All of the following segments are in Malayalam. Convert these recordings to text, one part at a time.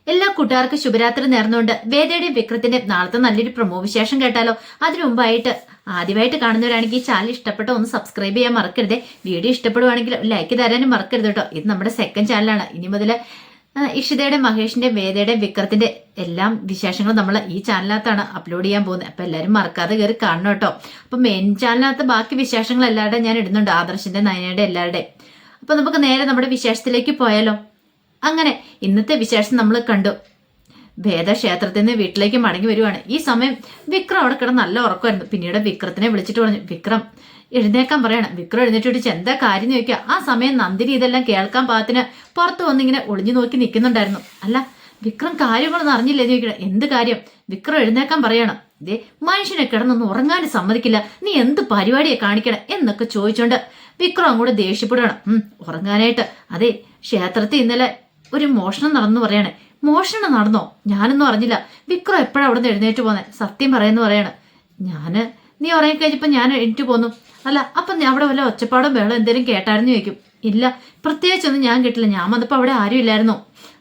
എല്ലാ കൂട്ടുകാർക്കും ശുഭരാത്രി നേർന്നുകൊണ്ട് വേദയുടെയും വിക്രത്തിന്റെ നാളത്തെ നല്ലൊരു പ്രൊമോ വിശേഷം കേട്ടാലോ. അതിനു മുമ്പായിട്ട് ആദ്യമായിട്ട് കാണുന്നവരാണെങ്കിൽ ഈ ചാനൽ ഇഷ്ടപ്പെട്ട ഒന്ന് സബ്സ്ക്രൈബ് ചെയ്യാൻ മറക്കരുത്. വീഡിയോ ഇഷ്ടപ്പെടുവാണെങ്കിൽ ലൈക്ക് തരാനും മറക്കരുത് കേട്ടോ. ഇത് നമ്മുടെ സെക്കൻഡ് ചാനലാണ്. ഇനി മുതൽ ഇഷിതയുടെ, മഹേഷിന്റെ, വേദയുടെ, വിക്രത്തിന്റെ എല്ലാം വിശേഷങ്ങളും നമ്മൾ ഈ ചാനലിനകത്താണ് അപ്ലോഡ് ചെയ്യാൻ പോകുന്നത്. അപ്പൊ എല്ലാവരും മറക്കാതെ കയറി കാണണം കേട്ടോ. അപ്പൊ മെയിൻ ചാനലിനകത്ത് ബാക്കി വിശേഷങ്ങൾ എല്ലാവരുടെയും ഞാൻ ഇടുന്നുണ്ട്, ആദർശിന്റെ, നയനയുടെ എല്ലാവരുടെയും. അപ്പൊ നമുക്ക് നേരെ നമ്മുടെ വിശേഷത്തിലേക്ക് പോയാലോ. അങ്ങനെ ഇന്നത്തെ വിശേഷം നമ്മൾ കണ്ടു. വേദ ക്ഷേത്രത്തിൽ നിന്ന് വീട്ടിലേക്ക് മടങ്ങി വരുവാണ്. ഈ സമയം വിക്രം അവിടെ കിടന്ന് നല്ല ഉറക്കമായിരുന്നു. പിന്നീട് വിക്രത്തിനെ വിളിച്ചിട്ട് പറഞ്ഞു, വിക്രം എഴുന്നേക്കാൻ പറയണം. വിക്രം എഴുന്നേറ്റ് എന്താ കാര്യം ചോദിക്കുക. ആ സമയം നന്ദിനി ഇതെല്ലാം കേൾക്കാൻ പാകത്തിന് പുറത്ത് വന്നിങ്ങനെ ഒളിഞ്ഞു നോക്കി നിൽക്കുന്നുണ്ടായിരുന്നു. അല്ല വിക്രം കാര്യങ്ങളൊന്നും അറിഞ്ഞില്ലേ ചോദിക്കണം. എന്ത് കാര്യം? വിക്രം എഴുന്നേക്കാൻ പറയണം. ഇതേ മനുഷ്യനെ കിടന്നൊന്നും ഉറങ്ങാനും സമ്മതിക്കില്ല, നീ എന്ത് പരിപാടിയെ കാണിക്കണം എന്നൊക്കെ ചോദിച്ചോണ്ട് വിക്രം അങ്ങോട്ട് ദേഷ്യപ്പെടുകയാണ്. ഉറങ്ങാനായിട്ട്. അതെ, ക്ഷേത്രത്തിൽ ഇന്നലെ ഒരു മോഷണം നടന്നു പറയണേ. മോഷണം നടന്നോ? ഞാനൊന്നും അറിഞ്ഞില്ല. വിക്രം എപ്പോഴാണ് അവിടെ നിന്ന് എഴുന്നേറ്റ് പോന്നെ? സത്യം പറയുന്നു പറയണേ. നീ ഉറങ്ങിക്കഴിഞ്ഞപ്പോ ഞാൻ എണീറ്റ് പോന്നു. അല്ല അപ്പൊ അവിടെ വല്ല ഒച്ചപ്പാടും വേളം എന്തെങ്കിലും കേട്ടായിരുന്നു ചോദിക്കും. ഇല്ല, പ്രത്യേകിച്ചൊന്നും ഞാൻ കേട്ടില്ല. ഞാൻ വന്നപ്പോ അവിടെ ആരും ഇല്ലായിരുന്നു.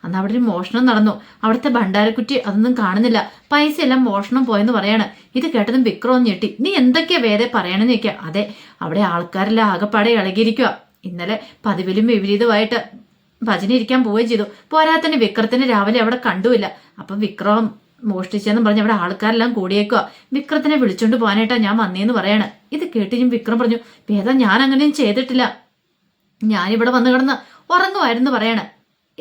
അന്ന് അവിടെ ഒരു മോഷണം നടന്നു. അവിടുത്തെ ഭണ്ഡാരക്കുറ്റി അതൊന്നും കാണുന്നില്ല, പൈസ എല്ലാം മോഷണം പോയെന്ന് പറയാണ്. ഇത് കേട്ടതും വിക്രം ഞെട്ടി. നീ എന്തൊക്കെയാ വേദേ പറയണെന്ന് ചോദിക്കുക. അതെ, അവിടെ ആൾക്കാരെല്ലാം ആകെപ്പാടെ ഇളകിയിരിക്കുക. ഇന്നലെ പതിവിലും വിപരീതമായിട്ട് ഭജന ഇരിക്കാൻ പോവുകയും ചെയ്തു. പോരാത്തന്നെ വിക്രത്തിന് രാവിലെ അവിടെ കണ്ടുമില്ല. അപ്പൊ വിക്രം മോഷ്ടിച്ചെന്നും പറഞ്ഞ് അവിടെ ആൾക്കാരെല്ലാം കൂടിയേക്കുക. വിക്രത്തിനെ വിളിച്ചോണ്ട് പോകാനായിട്ടാ ഞാൻ വന്നേന്ന് പറയാണ്. ഇത് കേട്ടിയും വിക്രം പറഞ്ഞു, വേദ ഞാൻ അങ്ങനെയും ചെയ്തിട്ടില്ല, ഞാനിവിടെ വന്നു കിടന്ന് ഉറങ്ങുമായിരുന്നു പറയാണ്.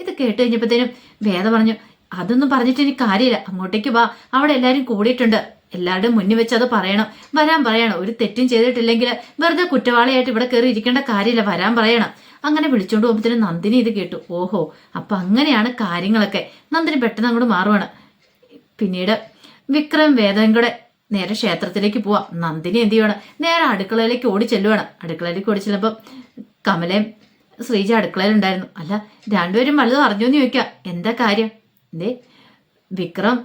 ഇത് കേട്ട് കഴിഞ്ഞപ്പോഴത്തേനും വേദ പറഞ്ഞു, അതൊന്നും പറഞ്ഞിട്ട് എനിക്ക് കാര്യമില്ല, അങ്ങോട്ടേക്ക് വാ, അവിടെ എല്ലാവരും കൂടിയിട്ടുണ്ട്, എല്ലാവരുടെയും മുന്നിൽ വെച്ച് അത് പറയണം, വരാൻ പറയണം. ഒരു തെറ്റും ചെയ്തിട്ടില്ലെങ്കിൽ വെറുതെ കുറ്റവാളിയായിട്ട് ഇവിടെ കയറി ഇരിക്കേണ്ട കാര്യമില്ല, വരാൻ പറയണം. അങ്ങനെ വിളിച്ചോണ്ട് പോകുമ്പോഴത്തേനും നന്ദിനി ഇത് കേട്ടു. ഓഹോ, അപ്പൊ അങ്ങനെയാണ് കാര്യങ്ങളൊക്കെ. നന്ദിനി പെട്ടെന്ന് അങ്ങോട്ട് മാറുവാണ്. പിന്നീട് വിക്രം വേദയും കൂടെ നേരെ ക്ഷേത്രത്തിലേക്ക് പോവാം. നന്ദിനി എന്ത് ചെയ്യുവാണ്, നേരെ അടുക്കളയിലേക്ക് ഓടി ചെല്ലുവാണ്. അടുക്കളയിലേക്ക് ഓടി ചെല്ലുമ്പോൾ കമലയും ശ്രീജ അടുക്കളയിലുണ്ടായിരുന്നു. അല്ല രണ്ടുപേരും വലുതും അറിഞ്ഞോന്ന് ചോദിക്കുക. എന്താ കാര്യം? എന്തേ വിക്രം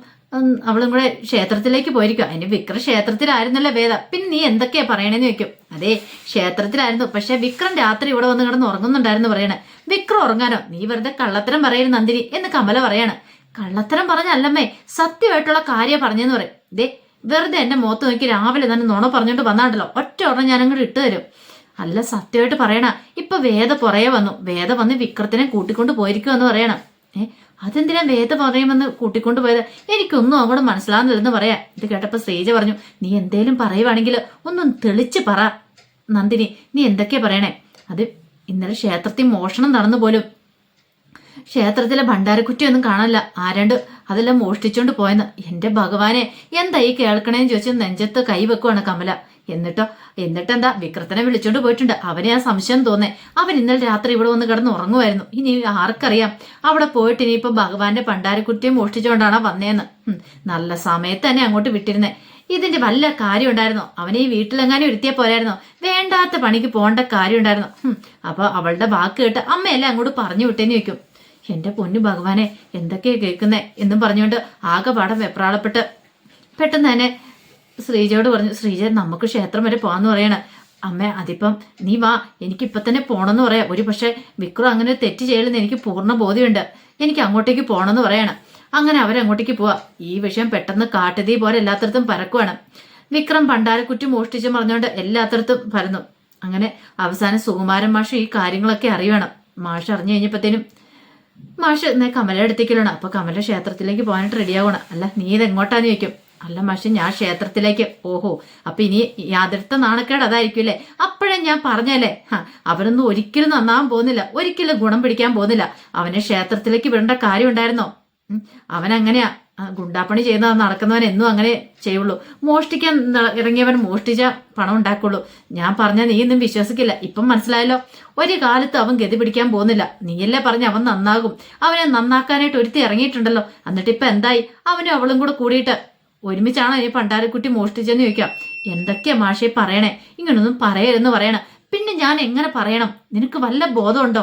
അവളും കൂടെ ക്ഷേത്രത്തിലേക്ക് പോയിരിക്കും. അതിന് വിക്രം ക്ഷേത്രത്തിലായിരുന്നല്ലോ വേദ, പിന്നെ നീ എന്തൊക്കെയാ പറയണേന്ന് ചോദിക്കും. അതെ ക്ഷേത്രത്തിലായിരുന്നു, പക്ഷെ വിക്രം രാത്രി ഇവിടെ വന്ന് കിടന്ന് ഉറങ്ങുന്നുണ്ടായിരുന്നു പറയണേ. വിക്രം ഉറങ്ങാനോ? നീ വെറുതെ കള്ളത്തരം പറയരുത് നന്ദിനി എന്ന് കമല പറയാണ്. കള്ളത്തരം പറഞ്ഞല്ലമ്മേ, സത്യമായിട്ടുള്ള കാര്യം പറഞ്ഞെന്ന് പറയും. ദേ വെറുതെ എന്റെ മുഖത്ത് നോക്കി രാവിലെ തന്നെ നുണ പറഞ്ഞോണ്ട് വന്നാണ്ടല്ലോ, ഒറ്റ ഉടനെ ഞാൻ അങ്ങോട്ട് ഇട്ട് തരും. അല്ല സത്യമായിട്ട് പറയണ, ഇപ്പൊ വേദ പുറകെ വന്നു, വേദ വന്ന് വിക്രത്തിനെ കൂട്ടിക്കൊണ്ട് പോയിരിക്കുമെന്ന് പറയണം. അതെന്തിനാ വേദ പറയുമെന്ന് കൂട്ടിക്കൊണ്ട് പോയത്? എനിക്കൊന്നും അങ്ങോട്ട് മനസ്സിലാകുന്നില്ലെന്ന് പറയാം. ഇത് കേട്ടപ്പോ ശ്രീജ പറഞ്ഞു, നീ എന്തേലും പറയുവാണെങ്കിൽ ഒന്നും തെളിച്ച് പറ നന്ദിനി, നീ എന്തൊക്കെയാ പറയണേ? അത് ഇന്നലെ ക്ഷേത്രത്തിൽ മോഷണം നടന്നു പോലും, ക്ഷേത്രത്തിലെ ഭണ്ഡാരക്കുറ്റിയൊന്നും കാണാനില്ല, ആരാണ്ട് അതെല്ലാം മോഷ്ടിച്ചോണ്ട് പോയെന്ന്. എന്റെ ഭഗവാനെ, എന്താ ഈ കേൾക്കണേന്ന് ചോദിച്ച് നെഞ്ചത്ത് കൈ വെക്കുവാണ് കമല. എന്നിട്ടെന്താ വിക്രത്തിനെ വിളിച്ചോണ്ട് പോയിട്ടുണ്ട്. അവനെ ആ സംശയം തോന്നേ, അവൻ ഇന്നലെ രാത്രി ഇവിടെ വന്ന് കിടന്ന് ഉറങ്ങുമായിരുന്നു. ഇനി ആർക്കറിയാം അവിടെ പോയിട്ട് ഇനിയിപ്പോ ഭഗവാന്റെ ഭണ്ഡാരക്കുറ്റിയെ മോഷ്ടിച്ചുകൊണ്ടാണ് വന്നേന്ന്. നല്ല സമയത്ത് തന്നെ അങ്ങോട്ട് വിട്ടിരുന്നേ. ഇതിന്റെ വല്ല കാര്യം ഉണ്ടായിരുന്നോ? അവനെ ഈ വീട്ടിലെങ്ങാനും ഇരുത്തിയാ പോരായിരുന്നോ? വേണ്ടാത്ത പണിക്ക് പോകേണ്ട കാര്യം ഉണ്ടായിരുന്നോ? അപ്പൊ അവളുടെ വാക്ക് കേട്ട് അമ്മയല്ലേ അങ്ങോട്ട് പറഞ്ഞു വിട്ടേന്ന് ചോദിക്കും. എന്റെ പൊന്നു ഭഗവാനെ, എന്തൊക്കെയാ കേൾക്കുന്നേ എന്നും പറഞ്ഞുകൊണ്ട് ആകെപാടെ വെപ്രാളപ്പെട്ട് പെട്ടെന്ന് തന്നെ ശ്രീജയോട് പറഞ്ഞു, ശ്രീജ നമുക്ക് ക്ഷേത്രം വരെ പോകാന്ന് പറയണ. അമ്മ അതിപ്പം നീ വാ, എനിക്കിപ്പൊ തന്നെ പോണെന്ന് പറയാം. ഒരു പക്ഷെ വിക്രം അങ്ങനെ തെറ്റ് ചെയ്യലെന്ന് എനിക്ക് പൂർണ്ണ ബോധ്യമുണ്ട്, എനിക്ക് അങ്ങോട്ടേക്ക് പോണെന്ന് പറയണം. അങ്ങനെ അവരങ്ങോട്ടേക്ക് പോവാ. ഈ വിഷയം പെട്ടെന്ന് കാട്ടുതീ പോലെ എല്ലാത്തരത്തും പരക്കുവാണ്. വിക്രം ഭണ്ഡാരക്കുറ്റി മോഷ്ടിച്ച് പറഞ്ഞുകൊണ്ട് എല്ലാത്തരത്തും പരന്നു. അങ്ങനെ അവസാനം സുകുമാരൻ മാഷ് ഈ കാര്യങ്ങളൊക്കെ അറിയണം. മാഷ് അറിഞ്ഞു കഴിഞ്ഞപ്പോഴത്തേനും മാഷ് കമല എടുത്തേക്കലാണ്. അപ്പൊ കമല ക്ഷേത്രത്തിലേക്ക് പോകാനായിട്ട് റെഡിയാവണം. അല്ല നീ ഇതെങ്ങോട്ടാന്ന് ചോദിക്കും. അല്ല മാഷ് ഞാൻ ക്ഷേത്രത്തിലേക്ക്. ഓഹോ, അപ്പൊ ഇനി യാതൊരുത്ത നാണക്കേട് അതായിരിക്കും അല്ലേ? അപ്പോഴേ ഞാൻ പറഞ്ഞല്ലേ, അവനൊന്നും ഒരിക്കലും നന്നാവാൻ പോകുന്നില്ല, ഒരിക്കലും ഗുണം പിടിക്കാൻ പോകുന്നില്ല. അവനെ ക്ഷേത്രത്തിലേക്ക് വിടേണ്ട കാര്യം ഉണ്ടായിരുന്നോ? അവനങ്ങനെയാ, ഗുണ്ടാപ്പണി ചെയ്യുന്ന നടക്കുന്നവൻ എന്നും അങ്ങനെ ചെയ്യുള്ളൂ. മോഷ്ടിക്കാൻ ഇറങ്ങിയവൻ മോഷ്ടിച്ച പണം ഉണ്ടാക്കുള്ളൂ. ഞാൻ പറഞ്ഞ നീ ഒന്നും വിശ്വസിക്കില്ല. ഇപ്പം മനസ്സിലായല്ലോ, ഒരു കാലത്ത് അവൻ ഗതി പിടിക്കാൻ പോകുന്നില്ല. നീയല്ലേ പറഞ്ഞ അവൻ നന്നാകും, അവനെ നന്നാക്കാനായിട്ട് ഒരുത്തി ഇറങ്ങിയിട്ടുണ്ടല്ലോ. എന്നിട്ട് ഇപ്പൊ എന്തായി? അവനും അവളും കൂടെ കൂടിയിട്ട് ഒരുമിച്ചാണോ ഇനി പണ്ടാരക്കുട്ടി മോഷ്ടിച്ചെന്ന് ചോദിക്കാം. എന്തൊക്കെയാ മാഷേ പറയണേ? ഇങ്ങനൊന്നും പറയരുതെന്ന് പറയണ. പിന്നെ ഞാൻ എങ്ങനെ പറയണം? നിനക്ക് വല്ല ബോധമുണ്ടോ?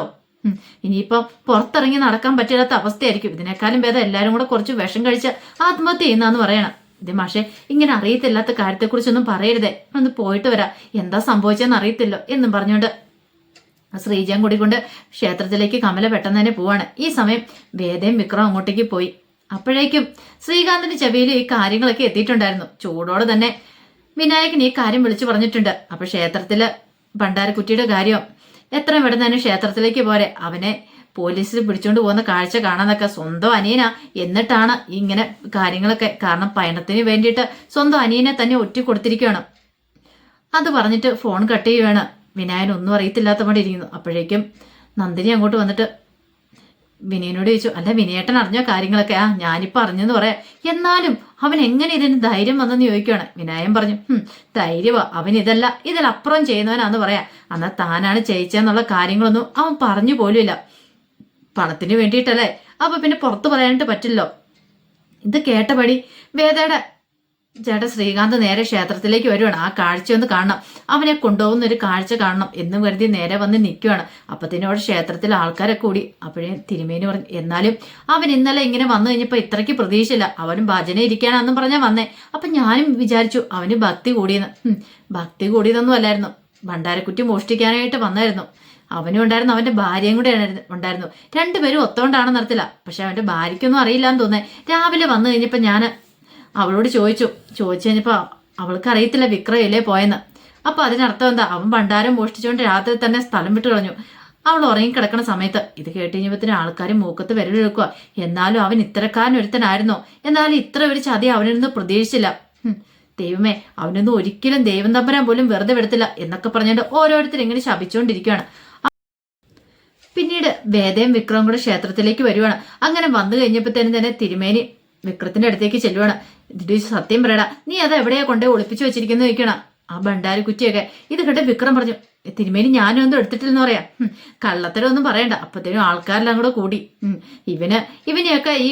ഇനിയിപ്പം പുറത്തിറങ്ങി നടക്കാൻ പറ്റാത്ത അവസ്ഥയായിരിക്കും. ഇതിനേക്കാളും ഭേദം എല്ലാവരും കൂടെ കുറച്ച് വിഷം കഴിച്ച് ആത്മഹത്യ ചെയ്യുന്നതെന്ന് പറയണം. ഇത് മാഷെ ഇങ്ങനെ അറിയത്തില്ലാത്ത കാര്യത്തെക്കുറിച്ചൊന്നും പറയരുതേ, ഒന്ന് പോയിട്ട് വരാം, എന്താ സംഭവിച്ചെന്ന് അറിയത്തില്ലോ എന്നും പറഞ്ഞുകൊണ്ട് ശ്രീജയും കൂടിക്കൊണ്ട് ക്ഷേത്രത്തിലേക്ക് കമല പെട്ടെന്ന് തന്നെ പോവാണ്. ഈ സമയം വേദയും വിക്രം അങ്ങോട്ടേക്ക് പോയി. അപ്പോഴേക്കും ശ്രീകാന്തിന്റെ ചെവിയിൽ ഈ കാര്യങ്ങളൊക്കെ എത്തിയിട്ടുണ്ടായിരുന്നു. ചൂടോടെ തന്നെ വിനായകൻ ഈ കാര്യം വിളിച്ചു പറഞ്ഞിട്ടുണ്ട്. അപ്പൊ ക്ഷേത്രത്തില് ഭണ്ഡാരക്കുറ്റിയുടെ കാര്യം എത്രയും പെട്ടെന്ന് തന്നെ ക്ഷേത്രത്തിലേക്ക് പോരെ, അവനെ പോലീസിൽ പിടിച്ചോണ്ട് പോകുന്ന കാഴ്ച കാണാന്നൊക്കെ. സ്വന്തം അനിയനാ, എന്നിട്ടാണ് ഇങ്ങനെ കാര്യങ്ങളൊക്കെ. കാരണം പയണത്തിന് വേണ്ടിയിട്ട് സ്വന്തം അനിയനെ തന്നെ ഒറ്റ കൊടുത്തിരിക്കുകയാണ്. അത് പറഞ്ഞിട്ട് ഫോൺ കട്ട് ചെയ്യുകയാണ്. വിനായൻ ഒന്നും അറിയത്തില്ലാത്ത പോലെ ഇരിക്കുന്നു. അപ്പോഴേക്കും നന്ദിനി അങ്ങോട്ട് വന്നിട്ട് വിനയനോട് ചോദിച്ചു, അല്ല വിനയേട്ടൻ അറിഞ്ഞ കാര്യങ്ങളൊക്കെ? ഞാനിപ്പോൾ അറിഞ്ഞെന്ന് പറയാം. എന്നാലും അവൻ എങ്ങനെ ഇതിന് ധൈര്യം വന്നെന്ന് ചോദിക്കുകയാണ്. വിനായൻ പറഞ്ഞു, ധൈര്യവാ, അവൻ ഇതിലപ്പുറം ചെയ്യുന്നവനാന്ന് പറയാം. എന്നാൽ താനാണ് ചെയ്യിച്ചെന്നുള്ള കാര്യങ്ങളൊന്നും അവൻ പറഞ്ഞു പോലുമില്ല. പണത്തിന് വേണ്ടിയിട്ടല്ലേ, അപ്പൊ പിന്നെ പുറത്തു പറയാനായിട്ട് പറ്റില്ലോ. ഇത് കേട്ടപടി വേദയുടെ ചേട്ടൻ ശ്രീകാന്ത് നേരെ ക്ഷേത്രത്തിലേക്ക് വരുവാണ്. ആ കാഴ്ച ഒന്ന് കാണണം, അവനെ കൊണ്ടുപോകുന്ന ഒരു കാഴ്ച കാണണം എന്ന് കരുതി നേരെ വന്ന് നിൽക്കുവാണ്. അപ്പത്തിനോട് ക്ഷേത്രത്തിലെ ആൾക്കാരെ കൂടി. അപ്പോഴേ തിരുമേനി പറഞ്ഞു, എന്നാലും അവൻ ഇന്നലെ ഇങ്ങനെ വന്നു കഴിഞ്ഞപ്പോൾ ഇത്രയ്ക്ക് പ്രതീക്ഷയില്ല, അവനും ഭജന ഇരിക്കാനാന്നും പറഞ്ഞാൽ വന്നേ. അപ്പൊ ഞാനും വിചാരിച്ചു അവന് ഭക്തി കൂടിയെന്ന്. ഭക്തി കൂടിയതൊന്നും അല്ലായിരുന്നു, ഭണ്ഡാരക്കുറ്റി മോഷ്ടിക്കാനായിട്ട് വന്നായിരുന്നു. അവനും ഉണ്ടായിരുന്നു, അവന്റെ ഭാര്യയും കൂടെ ഉണ്ടായിരുന്നു. രണ്ടുപേരും ഒത്തോണ്ടാണെന്ന് അറിയത്തില്ല. പക്ഷെ അവന്റെ ഭാര്യയ്ക്കൊന്നും അറിയില്ലാന്ന് തോന്നേ. രാവിലെ വന്നു കഴിഞ്ഞപ്പോ ഞാൻ അവളോട് ചോദിച്ചു കഴിഞ്ഞപ്പോ അവൾക്ക് അറിയത്തില്ല വിക്രയല്ലേ പോയെന്ന്. അപ്പൊ അതിനർത്ഥം എന്താ, അവൻ ഭണ്ഡാരം മോഷ്ടിച്ചുകൊണ്ട് രാത്രി തന്നെ സ്ഥലം വിട്ടു കളഞ്ഞു. അവൾ ഉറങ്ങിക്കിടക്കുന്ന സമയത്ത്. ഇത് കേട്ട് കഴിഞ്ഞപ്പത്തിന് ആൾക്കാർ മൂക്കത്ത് വിരലെടുക്കുക. എന്നാലും അവൻ ഇത്തരക്കാരൻ ഒരുത്തനായിരുന്നോ? എന്നാലും ഇത്ര ഒരു ചതി അവനിൽ നിന്ന് പ്രതീക്ഷിച്ചില്ല. ദൈവമേ, അവനൊന്നും ഒരിക്കലും ദൈവം തമ്പരാൻ പോലും വെറുതെ വിടത്തില്ല എന്നൊക്കെ പറഞ്ഞുകൊണ്ട് ഓരോരുത്തരും ഇങ്ങനെ ശപിച്ചുകൊണ്ടിരിക്കുകയാണ്. പിന്നീട് വേദയും വിക്രവും കൂടെ ക്ഷേത്രത്തിലേക്ക് വരുവാണ്. അങ്ങനെ വന്നു കഴിഞ്ഞപ്പോഴത്തേനും തന്നെ തിരുമേനി വിക്രത്തിന്റെ അടുത്തേക്ക് ചെല്ലുവാണ്. ഇതിട്ട് സത്യം പറയടാ, നീ അത് എവിടെയാ കൊണ്ടേ ഒളിപ്പിച്ചു വെച്ചിരിക്കുന്നു ചോദിക്കണം. ആ ഭണ്ഡാരി കുറ്റിയൊക്കെ. ഇത് കേട്ട് വിക്രം പറഞ്ഞു, തിരുമേനി ഞാനൊന്നും എടുത്തിട്ടില്ലെന്ന് പറയാം. കള്ളത്തരൊന്നും പറയണ്ട. അപ്പത്തേനും ആൾക്കാരെല്ലാം കൂടെ കൂടി ഇവനെയൊക്കെ ഈ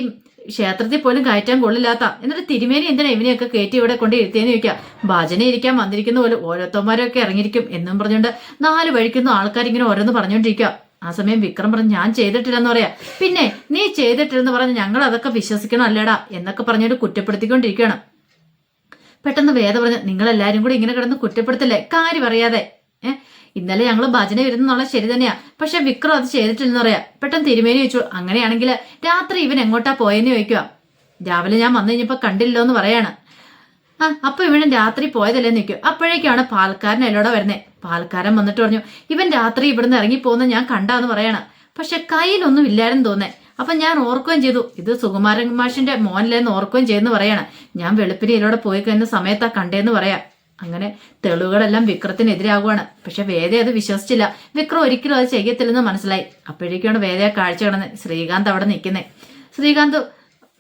ക്ഷേത്രത്തിൽ പോലും കയറ്റാൻ കൊള്ളില്ലാത്ത, എന്നിട്ട് തിരുമേനി എന്തിനാ ഇവനെയൊക്കെ കയറ്റി ഇവിടെ കൊണ്ട് ഇരുത്തിയെന്ന് ചോദിക്കാം. ഭജന ഇരിക്കാൻ വന്നിരിക്കുന്ന പോലെ ഓരോരുത്തന്മാരൊക്കെ ഇറങ്ങിയിരിക്കും എന്നും പറഞ്ഞുകൊണ്ട് 4 വഴിക്കുന്ന ആൾക്കാരിങ്ങനെ ഓരോന്ന് പറഞ്ഞുകൊണ്ടിരിക്കുക. ആ സമയം വിക്രം പറഞ്ഞു, ഞാൻ ചെയ്തിട്ടില്ലെന്ന് പറയാ. പിന്നെ നീ ചെയ്തിട്ടില്ലെന്ന് പറഞ്ഞ് ഞങ്ങൾ അതൊക്കെ വിശ്വസിക്കണം അല്ലേടാ എന്നൊക്കെ പറഞ്ഞിട്ട് കുറ്റപ്പെടുത്തിക്കൊണ്ടിരിക്കുകയാണ്. പെട്ടെന്ന് വേദ പറഞ്ഞു, നിങ്ങളെല്ലാരും കൂടി ഇങ്ങനെ കിടന്ന് കുറ്റപ്പെടുത്തല്ലേ, കാര്യം അറിയാതെ. ഇന്നലെ ഞങ്ങൾ ഭജന വരുന്നുള്ള ശരി തന്നെയാ, പക്ഷെ വിക്രം അത് ചെയ്തിട്ടില്ലെന്ന് പറയാ. പെട്ടെന്ന് തിരുമേനി ചോദിച്ചു, അങ്ങനെയാണെങ്കിൽ രാത്രി ഇവൻ എങ്ങോട്ടാ പോയെന്ന് ചോദിക്കുക. രാവിലെ ഞാൻ വന്നു കഴിഞ്ഞപ്പോ കണ്ടില്ലോ എന്ന് പറയാണ്. അപ്പൊ ഇവൻ രാത്രി പോയതല്ലേ നിൽക്കും. അപ്പോഴേക്കാണ് പാൽക്കാരൻ എല്ലോടെ വരുന്നേ. പാൽക്കാരൻ വന്നിട്ട് പറഞ്ഞു, ഇവൻ രാത്രി ഇവിടുന്ന് ഇറങ്ങിപ്പോകുന്ന ഞാൻ കണ്ടാന്ന് പറയണം. പക്ഷെ കയ്യിലൊന്നും ഇല്ലായിരുന്നു തോന്നേ. അപ്പൊ ഞാൻ ഓർക്കുകയും ചെയ്തു, ഇത് സുകുമാരൻ മാഷിന്റെ മോനിലെന്ന് ഓർക്കുകയും ചെയ്തെന്ന് പറയണം. ഞാൻ വെളുപ്പിന് ഇതിലൂടെ പോയി കഴിഞ്ഞ സമയത്താ കണ്ടേന്ന് പറയാം. അങ്ങനെ തെളിവുകളെല്ലാം വിക്രത്തിനെതിരാകുവാണ്. പക്ഷെ വേദ അത് വിശ്വസിച്ചില്ല. വിക്രം ഒരിക്കലും അത് ചെയ്യത്തില്ലെന്ന് മനസ്സിലായി. അപ്പോഴേക്കാണ് വേദയെ കാഴ്ച കിടന്നത്. ശ്രീകാന്ത് അവിടെ നിൽക്കുന്നേ. ശ്രീകാന്ത്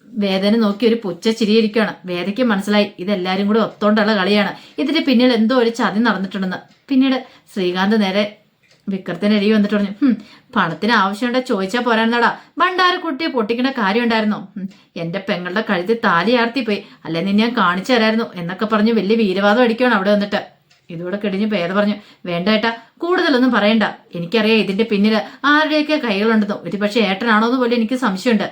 വേദനെ നോക്കി ഒരു പുച്ഛ ചിരിയിരിക്കുകയാണ്. വേദയ്ക്ക് മനസ്സിലായി ഇതെല്ലാരും കൂടെ ഒത്തോണ്ടുള്ള കളിയാണ്, ഇതിന് പിന്നിൽ എന്തോ ഒരു ചതി നടന്നിട്ടുണ്ടെന്ന്. പിന്നീട് ശ്രീകാന്ത് നേരെ വിക്രത്തിന് എഴുതി വന്നിട്ട് പറഞ്ഞു, പണത്തിന് ആവശ്യമുണ്ടെ ചോദിച്ചാൽ പോരാന്നടാ, ഭണ്ഡാരക്കുട്ടിയെ പൊട്ടിക്കേണ്ട കാര്യം ഉണ്ടായിരുന്നോ? എന്റെ പെങ്ങളുടെ കഴുത്തിൽ താലിയാർത്തി പോയി, അല്ലെ നിന്നെ ഞാൻ കാണിച്ചു തരായിരുന്നു എന്നൊക്കെ പറഞ്ഞു വലിയ വീരവാദം അടിക്കുകയാണ് അവിടെ വന്നിട്ട്. ഇതോടെ കിടിഞ്ഞ് വേദ പറഞ്ഞു, വേണ്ട ഏട്ടാ, കൂടുതലൊന്നും പറയണ്ട. എനിക്കറിയാം ഇതിന്റെ പിന്നിൽ ആരുടെയൊക്കെ കൈകളുണ്ടെന്നോ. ഒരുപക്ഷെ ഏട്ടനാണോന്ന് പോലും എനിക്ക് സംശയമുണ്ട്.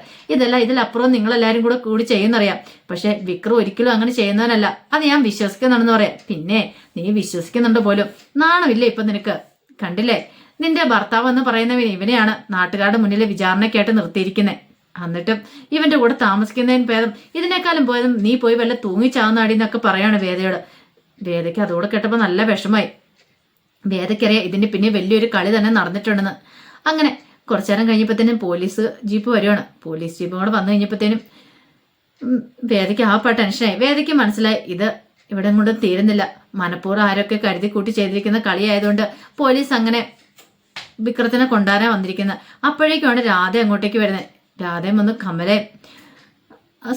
ഇതിലപ്പുറം നിങ്ങളെല്ലാരും കൂടി ചെയ്യുന്നറിയാം. പക്ഷെ വിക്രം ഒരിക്കലും അങ്ങനെ ചെയ്യുന്നവനല്ല, അത് ഞാൻ വിശ്വസിക്കുന്നുണ്ടെന്ന് പറയാം. പിന്നെ നീ വിശ്വസിക്കുന്നുണ്ട് പോലും, നാണമില്ലേ ഇപ്പൊ നിനക്ക്? കണ്ടില്ലേ, നിന്റെ ഭർത്താവ് എന്ന് പറയുന്നവന് ഇവനെയാണ് നാട്ടുകാരുടെ മുന്നിൽ വിചാരണയ്ക്കായിട്ട് നിർത്തിയിരിക്കുന്നത്. എന്നിട്ടും ഇവന്റെ കൂടെ താമസിക്കുന്നതിന് ഭേദം, ഇതിനേക്കാളും ഭേദം നീ പോയി വല്ല തൂങ്ങിച്ചാവുന്നാടി എന്നൊക്കെ പറയാണ് വേദയോട്. വേദയ്ക്ക് അതോടെ കേട്ടപ്പോൾ നല്ല വിഷമായി. വേദയ്ക്കറിയാം ഇതിന്റെ പിന്നെ വലിയൊരു കളി തന്നെ നടന്നിട്ടുണ്ടെന്ന്. അങ്ങനെ കുറച്ചു നേരം കഴിഞ്ഞപ്പോഴത്തേനും പോലീസ് ജീപ്പ് വരുവാണ്. പോലീസ് ജീപ്പും കൂടെ വന്നു കഴിഞ്ഞപ്പോഴത്തേനും വേദയ്ക്ക് ആപ്പാ ടെൻഷനായി. വേദയ്ക്ക് മനസ്സിലായി ഇത് ഇവിടെ കൊണ്ട് തീരുന്നില്ല. മനഃപൂർവ്വം ആരൊക്കെ കരുതി കൂട്ടി ചെയ്തിരിക്കുന്ന കളിയായതുകൊണ്ട് പോലീസ് അങ്ങനെ വിക്രത്തിനെ കൊണ്ടുവരാൻ വന്നിരിക്കുന്നത്. അപ്പോഴേക്കുമാണ് രാധ അങ്ങോട്ടേക്ക് വരുന്നത്. രാധയും വന്ന് കമലയും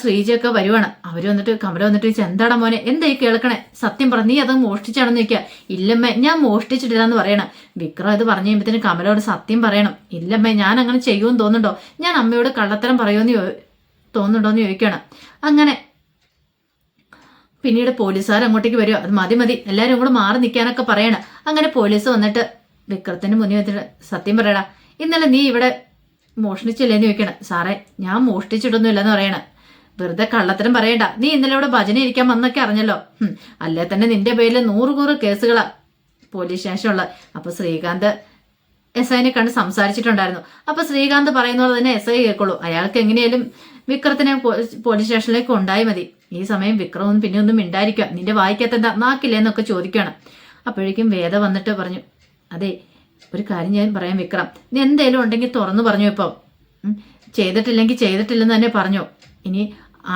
ശ്രീജയൊക്കെ വരുവാണ്. അവര് വന്നിട്ട് കമല വന്നിട്ട് ചോദിച്ചാൽ, എന്താടാ മോനെ, എന്തായി കേൾക്കണേ, സത്യം പറ, നീ അത് മോഷ്ടിച്ചാണെന്ന് ചോദിക്കുക. ഇല്ലമ്മേ, ഞാൻ മോഷ്ടിച്ചിട്ടില്ലാന്ന് പറയണം. വിക്രം ഇത് പറഞ്ഞു കഴിയുമ്പത്തിന് കമലോട് സത്യം പറയണം. ഇല്ലമ്മേ, ഞാൻ അങ്ങനെ ചെയ്യുമെന്ന് തോന്നുന്നുണ്ടോ? ഞാൻ അമ്മയോട് കള്ളത്തരം പറയുമെന്ന് തോന്നുന്നുണ്ടോന്ന് ചോദിക്കണം. അങ്ങനെ പിന്നീട് പോലീസുകാർ അങ്ങോട്ടേക്ക് വരിക. അത് മതി, എല്ലാവരും കൂടെ മാറി നിൽക്കാനൊക്കെ പറയണം. അങ്ങനെ പോലീസ് വന്നിട്ട് വിക്രത്തിന് മുന്നിൽ വെച്ചിട്ട്, സത്യം പറയടാ, ഇന്നലെ നീ ഇവിടെ മോഷ്ടിച്ചില്ലേന്ന് ചോദിക്കണം. സാറേ, ഞാൻ മോഷ്ടിച്ചിട്ടൊന്നും ഇല്ലെന്ന് പറയണം. വെറുതെ കള്ളത്തരം പറയണ്ട, നീ ഇന്നലെ ഇവിടെ ഭജന ഇരിക്കാൻ വന്നൊക്കെ അറിഞ്ഞല്ലോ. അല്ലേ തന്നെ നിന്റെ പേരിൽ 100 കേസുകളാ പോലീസ് സ്റ്റേഷനുള്ള. അപ്പൊ ശ്രീകാന്ത് എസ് ഐനെ കണ്ട് സംസാരിച്ചിട്ടുണ്ടായിരുന്നു. അപ്പൊ ശ്രീകാന്ത് പറയുന്ന പോലെ തന്നെ എസ് ഐ കേൾക്കുള്ളൂ. അയാൾക്ക് എങ്ങനെയാലും വിക്രത്തിനെ പോലീസ് സ്റ്റേഷനിലേക്ക് കൊണ്ടായി മതി. ഈ സമയം വിക്രം ഒന്നും പിന്നെ ഒന്നും മിണ്ടായിരിക്കുക. നിന്റെ വായിക്കത്തെന്താ നാക്കില്ലെന്നൊക്കെ ചോദിക്കുകയാണ്. അപ്പോഴേക്കും വേദ വന്നിട്ട് പറഞ്ഞു, അതെ ഒരു കാര്യം ഞാൻ പറയാം വിക്രം, നീ എന്തേലും ഉണ്ടെങ്കിൽ തുറന്നു പറഞ്ഞു. ഇപ്പം ചെയ്തിട്ടില്ലെങ്കിൽ ചെയ്തിട്ടില്ലെന്ന് തന്നെ പറഞ്ഞു. ഇനി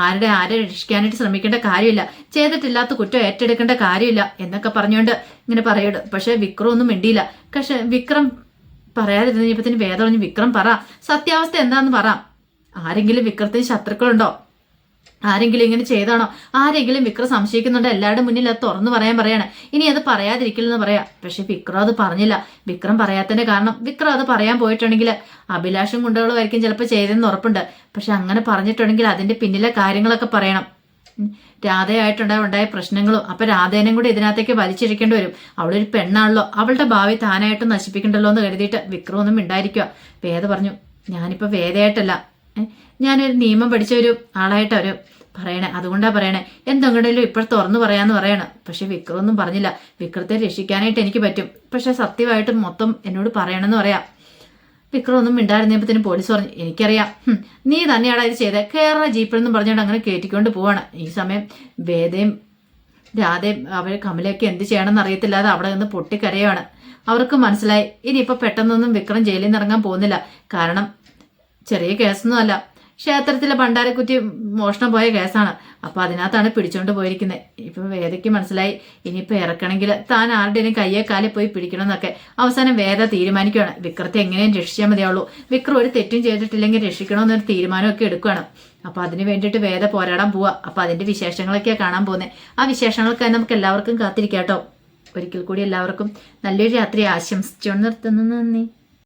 ആരെ രക്ഷിക്കാനായിട്ട് ശ്രമിക്കേണ്ട കാര്യമില്ല, ചെയ്തിട്ടില്ലാത്ത കുറ്റം ഏറ്റെടുക്കേണ്ട കാര്യമില്ല എന്നൊക്കെ പറഞ്ഞുകൊണ്ട് ഇങ്ങനെ പറയട്. പക്ഷെ വിക്രം ഒന്നും മിണ്ടിയില്ല. പക്ഷെ വിക്രം പറയാതിരുന്നപ്പത്തിന് വേദ പറഞ്ഞു, വിക്രം പറ, സത്യാവസ്ഥ എന്താന്ന് പറ. ആരെങ്കിലും വിക്രത്തിന് ശത്രുക്കളുണ്ടോ? ആരെങ്കിലും ഇങ്ങനെ ചെയ്താണോ? ആരെങ്കിലും വിക്രം സംശയിക്കുന്നുണ്ടോ? എല്ലാവരുടെ മുന്നിൽ അത് തുറന്നു പറയാണ്. ഇനി അത് പറയാതിരിക്കില്ലെന്ന് പറയാം. പക്ഷെ വിക്രം അത് പറഞ്ഞില്ല. വിക്രം പറയാത്തതിന്റെ കാരണം വിക്രം അത് പറയാൻ പോയിട്ടുണ്ടെങ്കിൽ അഭിലാഷും ഗുണ്ടകളുമായിരിക്കും ചിലപ്പോൾ ചെയ്തെന്ന് ഉറപ്പുണ്ട്. പക്ഷെ അങ്ങനെ പറഞ്ഞിട്ടുണ്ടെങ്കിൽ അതിന്റെ പിന്നിലെ കാര്യങ്ങളൊക്കെ പറയണം. രാധയായിട്ടുണ്ടായ പ്രശ്നങ്ങളും അപ്പൊ രാധേനും കൂടി ഇതിനകത്തേക്ക് വലിച്ചിരിക്കേണ്ടി വരും. അവളൊരു പെണ്ണാണല്ലോ, അവളുടെ ഭാവി താനായിട്ട് നശിപ്പിക്കണ്ടല്ലോ എന്ന് കരുതിയിട്ട് വിക്രം ഒന്നും മിണ്ടായിരിക്കുക. വേദ പറഞ്ഞു, ഞാനിപ്പോ വേദയായിട്ടല്ല, ഞാനൊരു നിയമം പഠിച്ച ഒരു ആളായിട്ട് ഒരു പറയണേ, അതുകൊണ്ടാ പറയണേ, എന്തെങ്കിലും ഇപ്പോൾ തുറന്നു പറയാന്ന് പറയണം. പക്ഷെ വിക്രം ഒന്നും പറഞ്ഞില്ല. വിക്രത്തെ രക്ഷിക്കാനായിട്ട് എനിക്ക് പറ്റും, പക്ഷെ സത്യമായിട്ട് മൊത്തം എന്നോട് പറയണമെന്ന് പറയാം. വിക്രം ഒന്നും മിണ്ടായിരുന്നപ്പത്തിന് പോലീസ് പറഞ്ഞു, എനിക്കറിയാം, നീ തന്നെയാടാ ഇത് ചെയ്തേ, കേരള ജീപ്പിൽ നിന്നും പറഞ്ഞുകൊണ്ട് അങ്ങനെ കയറ്റിക്കൊണ്ട് പോവാണ്. ഈ സമയം വേദയും രാധയും അവർ കമലയൊക്കെ എന്ത് ചെയ്യണമെന്ന് അറിയത്തില്ലാതെ അവിടെ നിന്ന് പൊട്ടിക്കരയാണ്. അവർക്ക് മനസ്സിലായി ഇനിയിപ്പോൾ പെട്ടെന്നൊന്നും വിക്രം ജയിലിൽ നിന്ന് ഇറങ്ങാൻ പോകുന്നില്ല. കാരണം ചെറിയ കേസൊന്നും അല്ല, ക്ഷേത്രത്തിലെ ഭണ്ഡാരക്കുറ്റി മോഷണം പോയ കേസാണ്. അപ്പൊ അതിനകത്താണ് പിടിച്ചോണ്ട് പോയിരിക്കുന്നത്. ഇപ്പൊ വേദയ്ക്ക് മനസ്സിലായി ഇനിയിപ്പോ ഇറക്കണമെങ്കിൽ താൻ ആരുടെയും കയ്യെ കാലിൽ പോയി പിടിക്കണം എന്നൊക്കെ. അവസാനം വേദ തീരുമാനിക്കുകയാണ്, വിക്രത്തെ എങ്ങനെയും രക്ഷിച്ചാൽ മതിയാവുള്ളൂ, വിക്രം ഒരു തെറ്റും ചെയ്തിട്ടില്ലെങ്കിൽ രക്ഷിക്കണമെന്നൊരു തീരുമാനമൊക്കെ എടുക്കുകയാണ്. അപ്പൊ അതിന് വേണ്ടിയിട്ട് വേദ പോരാടാൻ പോവാ. അപ്പൊ അതിന്റെ വിശേഷങ്ങളൊക്കെയാണ് കാണാൻ പോകുന്നത്. ആ വിശേഷങ്ങൾക്കായി നമുക്ക് എല്ലാവർക്കും കാത്തിരിക്കാം കേട്ടോ. ഒരിക്കൽ കൂടി എല്ലാവർക്കും നല്ലൊരു രാത്രി ആശംസിച്ചുകൊണ്ട് നിർത്തുന്നു. നന്ദി.